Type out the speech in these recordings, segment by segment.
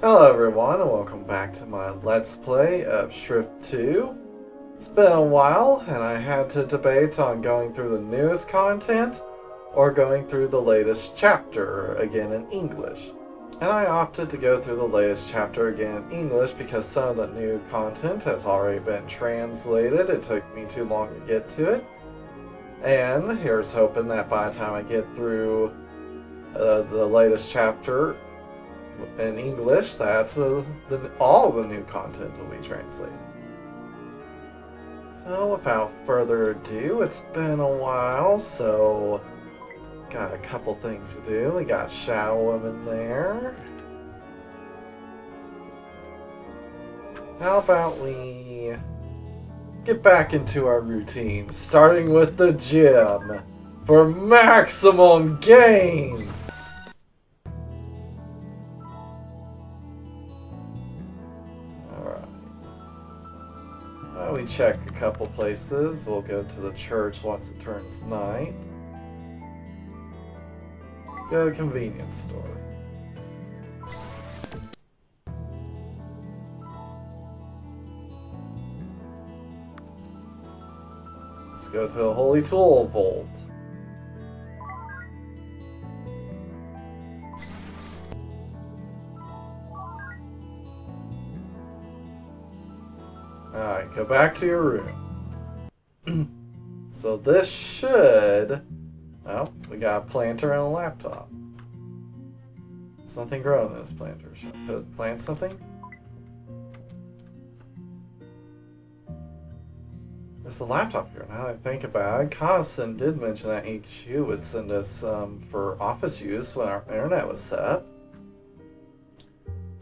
Hello everyone and welcome back to my Let's Play of Shrift 2. It's been a while and I had to debate on going through the newest content or going through the latest chapter again in English. And I opted to go through the latest chapter again in English because some of the new content has already been translated. It took me too long to get to it. And here's hoping that by the time I get through the latest chapter in English, that all the new content will be translated. So without further ado, it's been a while, so got a couple things to do. We got Shadow Woman there. How about we get back into our routine, starting with the gym for maximum gains! We check a couple places. We'll go to the church once it turns night. Let's go to a convenience store. Let's go to a Holy Tool Vault. Alright, go back to your room. So this should... Oh, we got a planter and a laptop. Something growing in this planter. Should I plant something? There's a laptop here, now that I think about it. Connison did mention that HQ would send us for office use when our internet was set up.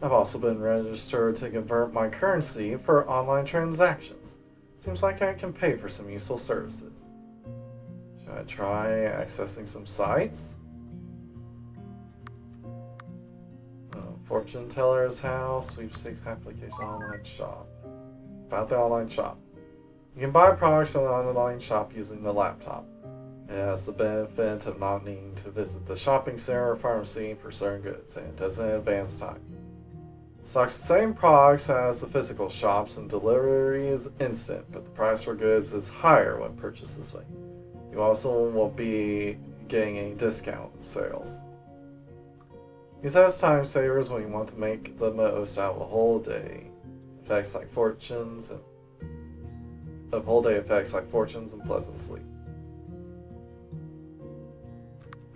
I've also been registered to convert my currency for online transactions. Seems like I can pay for some useful services. Should I try accessing some sites? Fortune teller's house, sweepstakes application, online shop. About the online shop. You can buy products from the online shop using the laptop. It has the benefit of not needing to visit the shopping center or pharmacy for certain goods, and it does it in advance time. Stocks the same products as the physical shops and delivery is instant, but the price for goods is higher when purchased this way. You also won't be getting any discount in sales. Use as time savers when you want to make the most out of a whole day. Effects like fortunes and whole day effects like fortunes and pleasant sleep.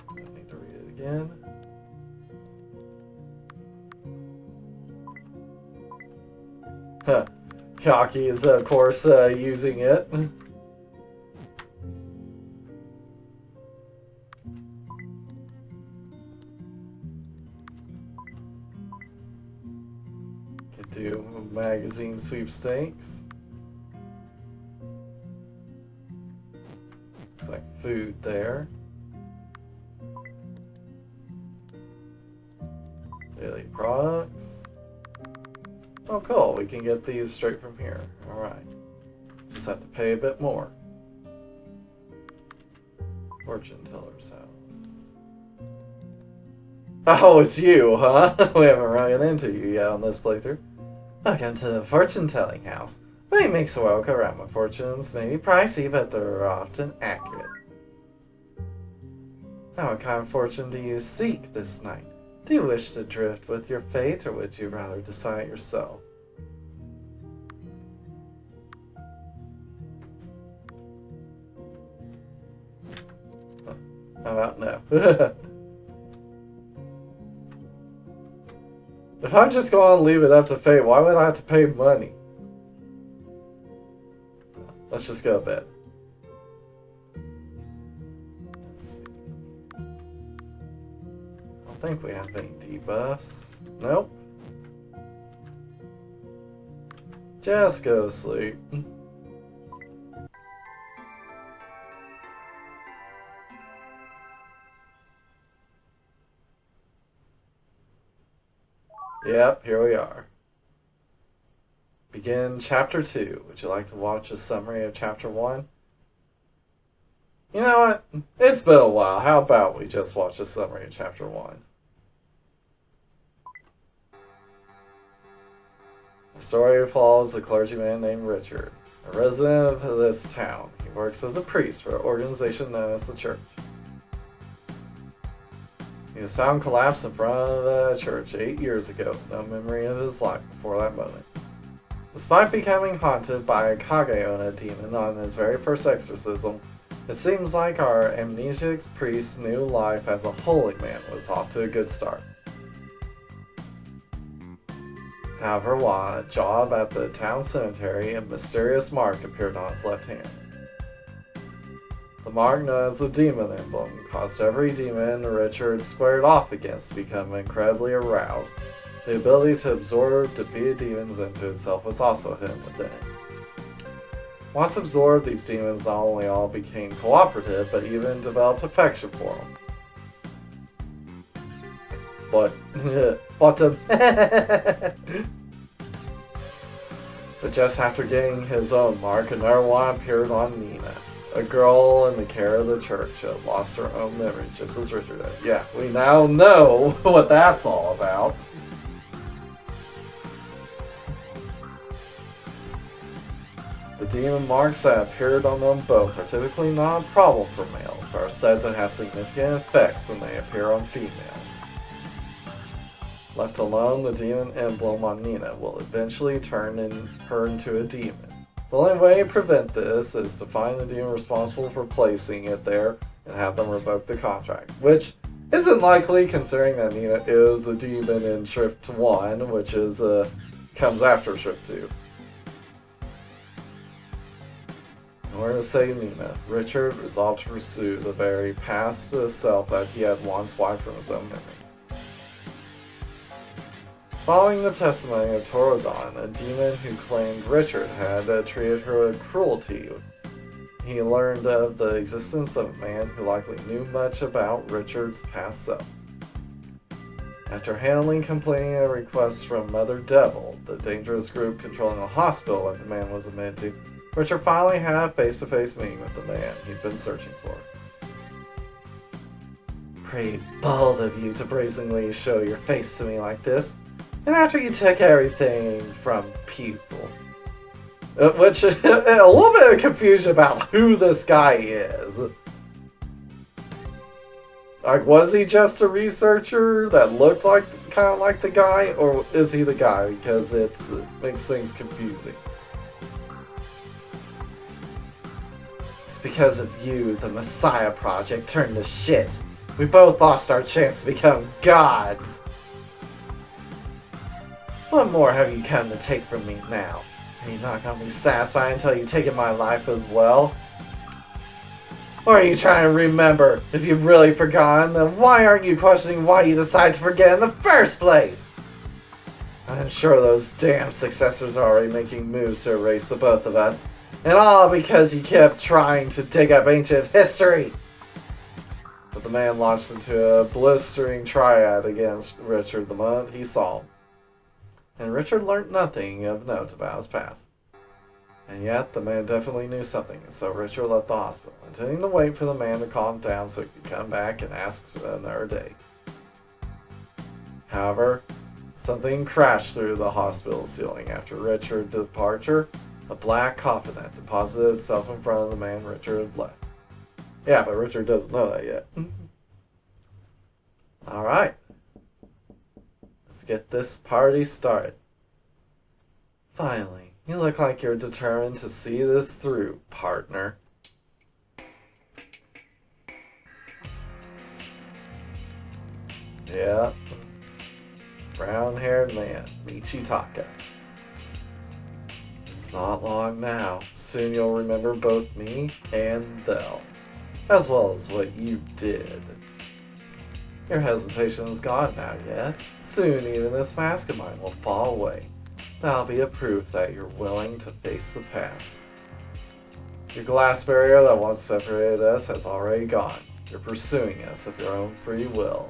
I need to read it again. Kaki is, of course, using it. Can do magazine sweepstakes. Looks like food there. Daily products. Oh cool, we can get these straight from here. Alright. Just have to pay a bit more. Fortune teller's house. Oh, it's you, huh? We haven't run into you yet on this playthrough. Welcome to the fortune telling house. They makes a welcome around my fortunes may be pricey, but they're often accurate. Now, what kind of fortune do you seek this night? Do you wish to drift with your fate, or would you rather decide yourself? How about no? If I'm just going to leave it up to fate, why would I have to pay money? Let's just go to bed. I think we have any debuffs. Nope. Just go to sleep. Yep, here we are. Begin Chapter 2. Would you like to watch a summary of Chapter 1? You know what? It's been a while. How about we just watch a summary of Chapter 1? The story follows a clergyman named Richard, a resident of this town. He works as a priest for an organization known as the Church. He was found collapsed in front of a church 8 years ago, no memory of his life before that moment. Despite becoming haunted by a Kage-onna demon on his very first exorcism, it seems like our amnesiac priest's new life as a holy man was off to a good start. However, while on a job at the town cemetery, a mysterious mark appeared on his left hand. The mark, known as the demon emblem, caused every demon Richard squared off against to become incredibly aroused. The ability to absorb defeated demons into itself was also hidden within it. Once absorbed, these demons not only all became cooperative, but even developed affection for him. But just after getting his own mark, another one appeared on Nina, a girl in the care of the church who had lost her own memories, just as Richard did. Yeah, we now know what that's all about. The demon marks that appeared on them both are typically not a problem for males, but are said to have significant effects when they appear on females. Left alone, the demon emblem on Nina will eventually turn her into a demon. The only way to prevent this is to find the demon responsible for placing it there and have them revoke the contract, which isn't likely considering that Nina is a demon in Shrift 1, which is comes after Shrift 2. In order to save Nina, Richard resolved to pursue the very past self that he had once wiped from his own memory. Following the testimony of Torodon, a demon who claimed Richard had treated her with cruelty, he learned of the existence of a man who likely knew much about Richard's past self. After handily completing a request from Mother Devil, the dangerous group controlling the hospital that the man was admitted to, Richard finally had a face-to-face meeting with the man he'd been searching for. Pretty bold of you to brazenly show your face to me like this. And after you took everything from people. Which, a little bit of confusion about who this guy is. Like, was he just a researcher that looked like, kind of like the guy? Or is he the guy? Because it makes things confusing. It's because of you, the Messiah Project turned to shit. We both lost our chance to become gods. What more have you come to take from me now? Are you not going to be satisfied until you've taken my life as well? Or are you trying to remember? If you've really forgotten, then why aren't you questioning why you decided to forget in the first place? I'm sure those damn successors are already making moves to erase the both of us. And all because you kept trying to dig up ancient history. But the man launched into a blistering tirade against Richard the moment he saw him. And Richard learnt nothing of note about his past. And yet, the man definitely knew something, and so Richard left the hospital, intending to wait for the man to calm down so he could come back and ask for another day. However, something crashed through the hospital ceiling after Richard's departure, a black coffin that deposited itself in front of the man Richard had left. Yeah, but Richard doesn't know that yet. Alright. Let's get this party started. Finally, you look like you're determined to see this through, partner. Yeah. Brown-haired man, Michitaka. It's not long now. Soon you'll remember both me and Del, as well as what you did. Your hesitation is gone now, yes? Soon even this mask of mine will fall away. That'll be a proof that you're willing to face the past. Your glass barrier that once separated us has already gone. You're pursuing us of your own free will.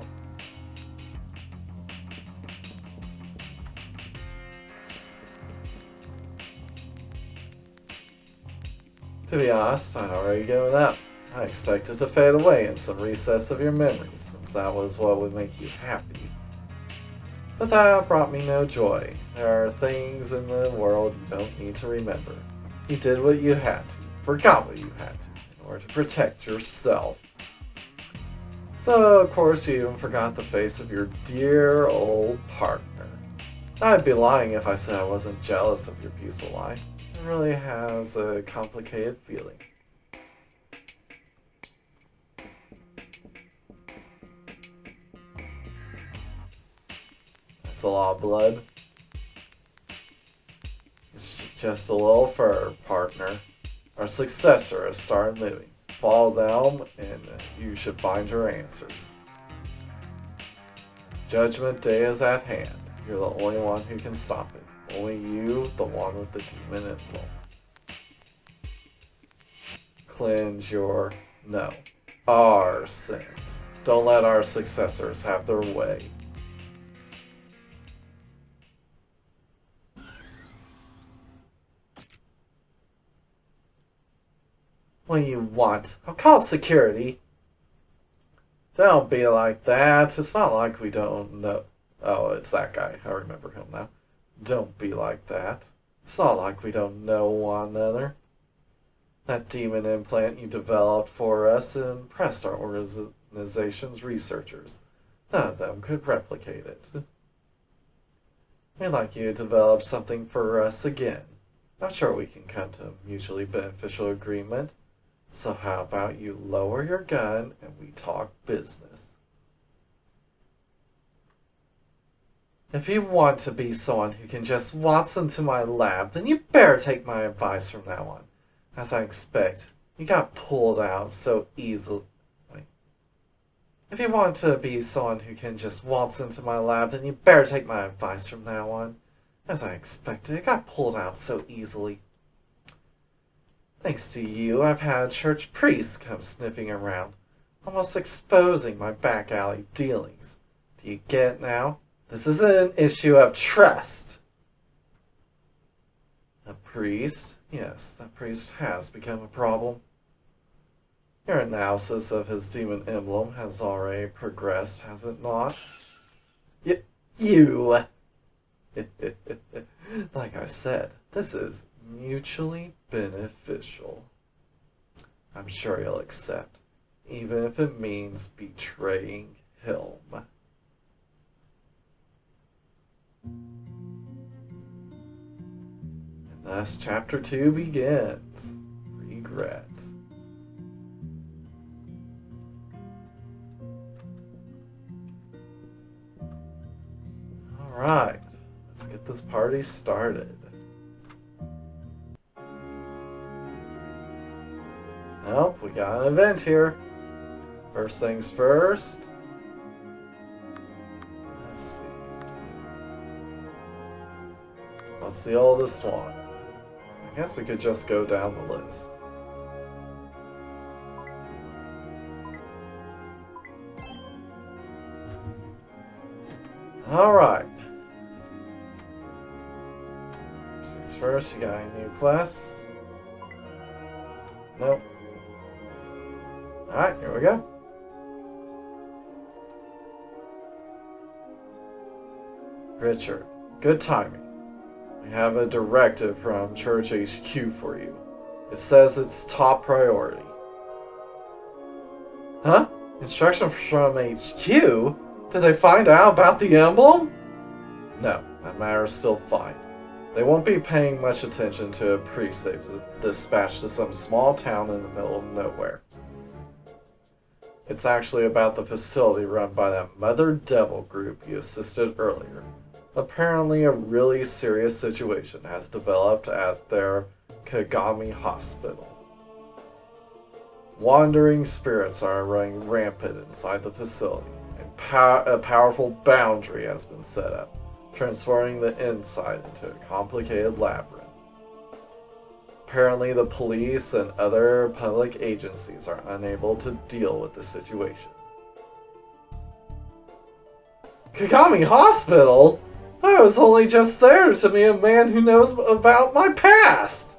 To be honest, I'd already given up. I expected to fade away in some recess of your memories, since that was what would make you happy. But that brought me no joy. There are things in the world you don't need to remember. You did what you had to, forgot what you had to, in order to protect yourself. So, of course, you even forgot the face of your dear old partner. I'd be lying if I said I wasn't jealous of your peaceful life. It really has a complicated feeling. That's a lot of blood. It's just a little fur, partner. Our successor has started moving. Follow them, and you should find your answers. Judgment Day is at hand. You're the only one who can stop it. Only you, the one with the demon emblem. Cleanse our sins. Don't let our successors have their way. What do you want? I'll call security. Don't be like that. It's not like we don't know. Oh, it's that guy. I remember him now. Don't be like that. It's not like we don't know one another. That demon implant you developed for us impressed our organization's researchers. None of them could replicate it. We'd like you to develop something for us again. I'm sure we can come to a mutually beneficial agreement. So how about you lower your gun and we talk business? If you want to be someone who can just waltz into my lab, then you better take my advice from now on. As I expect, you got pulled out so easily. If you want to be someone who can just waltz into my lab, then you better take my advice from now on. As I expected, it got pulled out so easily. Thanks to you, I've had church priests come sniffing around, almost exposing my back alley dealings. Do you get it now? This is an issue of trust. A priest? Yes, that priest has become a problem. Your analysis of his demon emblem has already progressed, has it not? You! Like I said, this is mutually beneficial. I'm sure you'll accept, even if it means betraying Helm. And thus chapter 2 begins. Regret. Alright, let's get this party started. Nope, we got an event here. First things first. Let's see. What's the oldest one? I guess we could just go down the list. Alright. First things first, you got any new quests? Nope. Alright, here we go. Richard, good timing. We have a directive from Church HQ for you. It says it's top priority. Huh? Instructions from HQ? Did they find out about the emblem? No, that matter's still fine. They won't be paying much attention to a priest they've dispatched to some small town in the middle of nowhere. It's actually about the facility run by that Mother Devil group you assisted earlier. Apparently a really serious situation has developed at their Kagami hospital. Wandering spirits are running rampant inside the facility, and a powerful boundary has been set up, transforming the inside into a complicated labyrinth. Apparently, the police and other public agencies are unable to deal with the situation. Kagami Hospital? I was only just there to meet a man who knows about my past!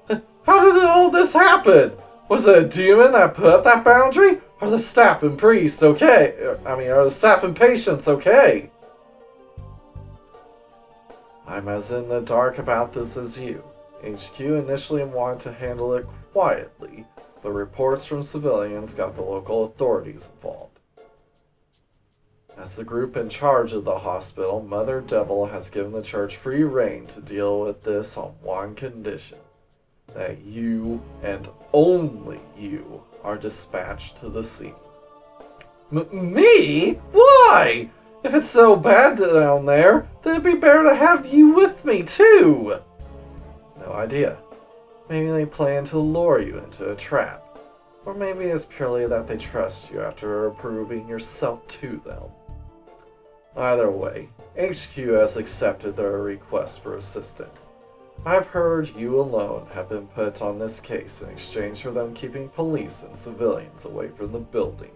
How did all this happen? Was it a demon that put up that boundary? Are the staff and priests okay? Are the staff and patients okay? I'm as in the dark about this as you. HQ initially wanted to handle it quietly, but reports from civilians got the local authorities involved. As the group in charge of the hospital, Mother Devil has given the church free rein to deal with this on one condition: that you, and only you, are dispatched to the scene. Me? Why? If it's so bad down there, then it'd be better to have you with me too. No idea. Maybe they plan to lure you into a trap. Or maybe it's purely that they trust you after approving yourself to them. Either way, HQ has accepted their request for assistance. I've heard you alone have been put on this case in exchange for them keeping police and civilians away from the building.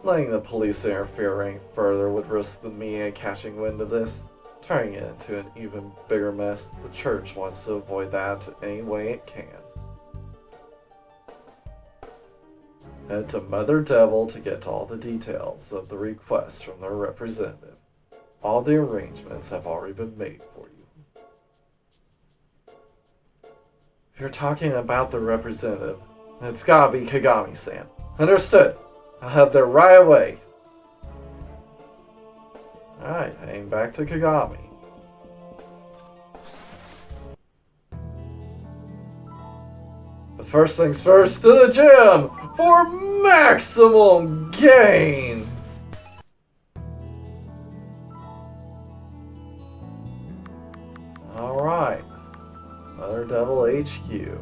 Letting the police interfere any further would risk the media catching wind of this, turning it into an even bigger mess. The church wants to avoid that any way it can. Head to Mother Devil to get all the details of the request from their representative. All the arrangements have already been made for you. If you're talking about the representative, it's gotta be Kagami-san. Understood. I'll head there right away. Alright, heading back to Kagami. But first things first, to the gym for maximum gains! Alright, Mother Devil HQ.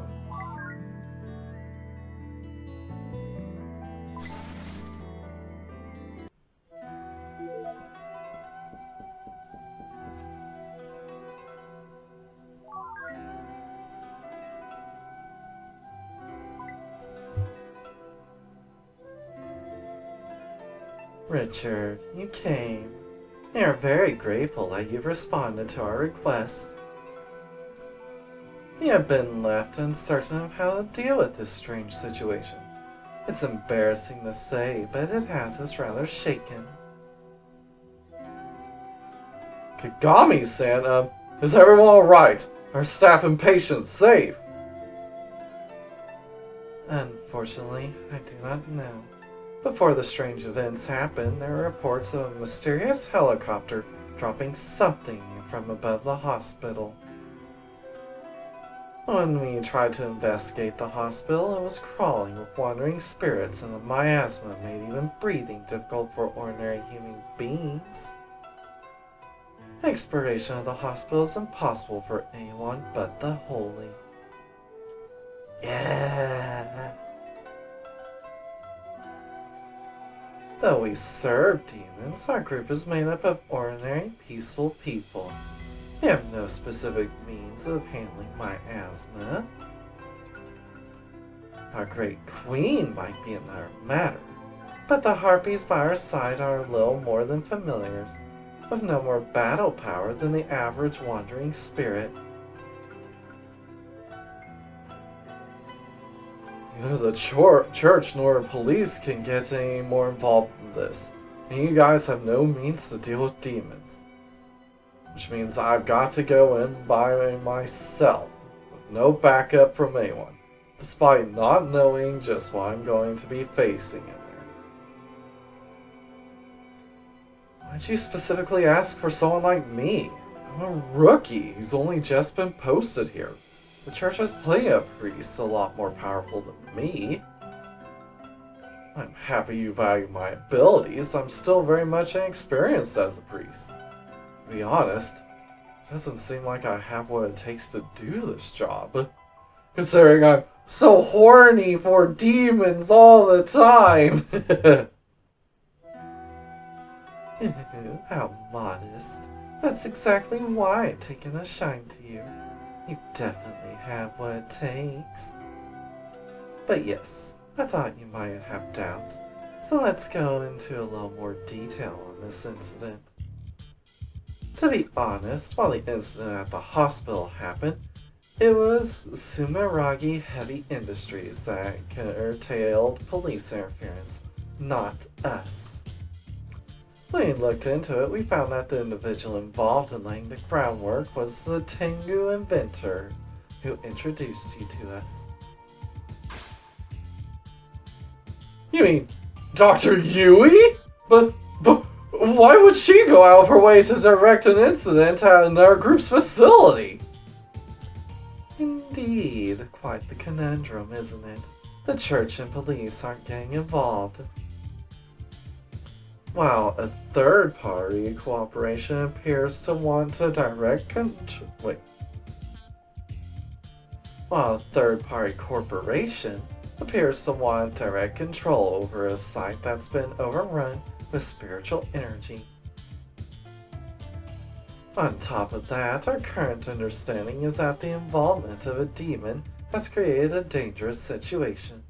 Richard, you came. We are very grateful that you've responded to our request. We have been left uncertain of how to deal with this strange situation. It's embarrassing to say, but it has us rather shaken. Kagami-san, is everyone alright? Are staff and patients safe? Unfortunately, I do not know. Before the strange events happened, there were reports of a mysterious helicopter dropping something from above the hospital. When we tried to investigate the hospital, it was crawling with wandering spirits, and the miasma made even breathing difficult for ordinary human beings. Exploration of the hospital is impossible for anyone but the holy. Yeah. Though we serve demons, our group is made up of ordinary, peaceful people. We have no specific means of handling miasma. Our great queen might be another matter, but the harpies by our side are little more than familiars, with no more battle power than the average wandering spirit. Neither the church nor police can get any more involved in this, and you guys have no means to deal with demons. Which means I've got to go in by myself, with no backup from anyone, despite not knowing just what I'm going to be facing in there. Why'd you specifically ask for someone like me? I'm a rookie who's only just been posted here. The church has plenty of priests a lot more powerful than me. I'm happy you value my abilities. I'm still very much inexperienced as a priest. To be honest, it doesn't seem like I have what it takes to do this job. Considering I'm so horny for demons all the time. How modest. That's exactly why I've taken a shine to you. You definitely have what it takes. But yes, I thought you might have doubts, so let's go into a little more detail on this incident. To be honest, while the incident at the hospital happened, it was Sumeragi Heavy Industries that curtailed police interference, not us. When we looked into it, we found that the individual involved in laying the groundwork was the Tengu inventor who introduced you to us. You mean Dr. Yui? But why would she go out of her way to direct an incident at our group's facility? Indeed, quite the conundrum, isn't it? The church and police aren't getting involved, while a third-party cooperation appears to want to direct control. While a third-party corporation appears to want direct control over a site that's been overrun with spiritual energy. On top of that, our current understanding is that the involvement of a demon has created a dangerous situation.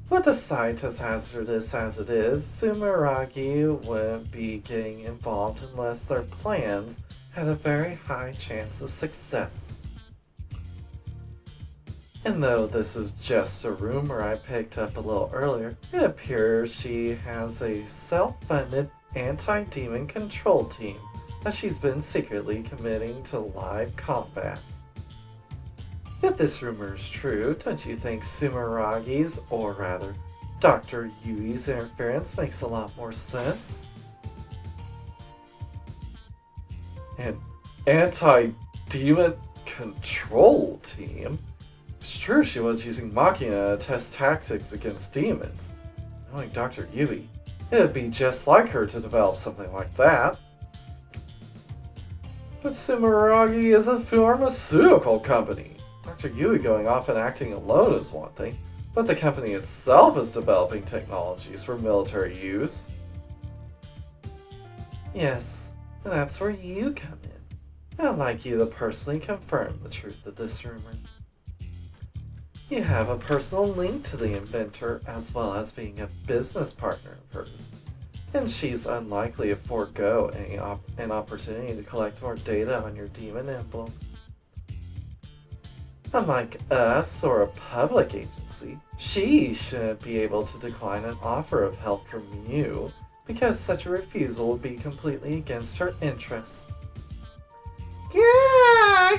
With a site as hazardous as it is, Sumeragi wouldn't be getting involved unless their plans had a very high chance of success. And though this is just a rumor I picked up a little earlier, it appears she has a self-funded anti-demon control team that she's been secretly committing to live combat. If this rumor is true, don't you think Sumeragi's, or rather, Dr. Yui's interference makes a lot more sense? An anti-demon control team? It's true she was using Machina to test tactics against demons. Knowing Dr. Yui, it'd be just like her to develop something like that. But Sumeragi is a pharmaceutical company. Dr. Yui going off and acting alone is one thing, but the company itself is developing technologies for military use. Yes, and that's where you come in. I'd like you to personally confirm the truth of this rumor. You have a personal link to the inventor as well as being a business partner of hers, and she's unlikely to forego an opportunity to collect more data on your demon emblem. Unlike us or a public agency, she shouldn't be able to decline an offer of help from you because such a refusal would be completely against her interests. Yeah!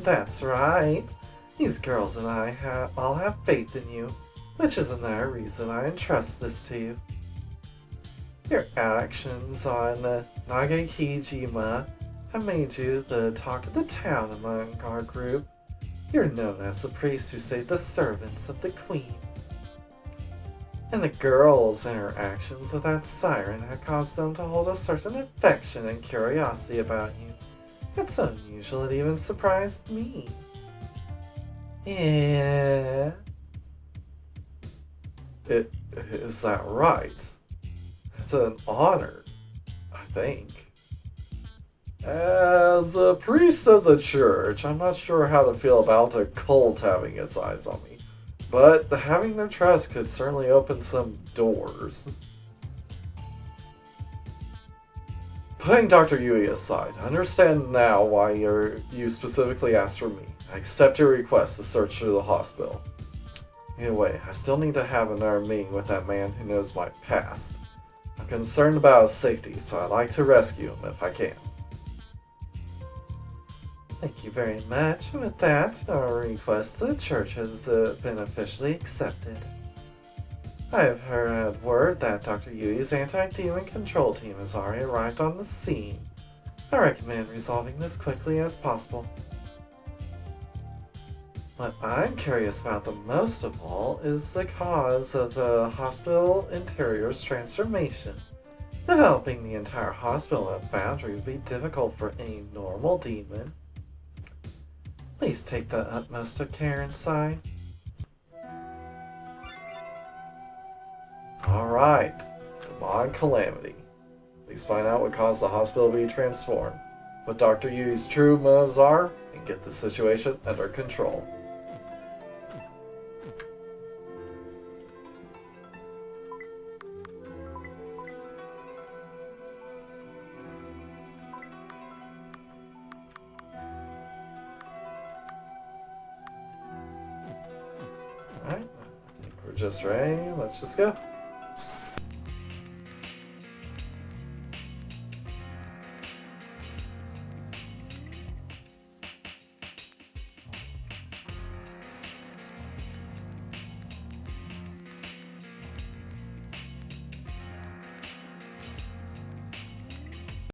That's right. These girls and I all have faith in you, which is another reason I entrust this to you. Your actions on Nagahijima have made you the talk of the town among our group. You're known as the priest who saved the servants of the queen. And the girls' interactions with that siren had caused them to hold a certain affection and curiosity about you. It's so unusual it even surprised me. Yeah. Is that right? It's an honor, I think. As a priest of the church, I'm not sure how to feel about a cult having its eyes on me, but having their trust could certainly open some doors. Putting Dr. Yui aside, I understand now why you specifically asked for me. I accept your request to search through the hospital. Anyway, I still need to have another meeting with that man who knows my past. I'm concerned about his safety, so I'd like to rescue him if I can. Thank you very much. With that, our request to the church has been officially accepted. I have heard word that Dr. Yui's anti-demon control team has already arrived on the scene. I recommend resolving this quickly as possible. What I'm curious about the most of all is the cause of the hospital interior's transformation. Developing the entire hospital at Boundary would be difficult for any normal demon. Please take the utmost of care inside. Alright, Demon Calamity. Please find out what caused the hospital to be transformed, what Dr. Yui's true motives are, and get the situation under control. just ready. Let's just go.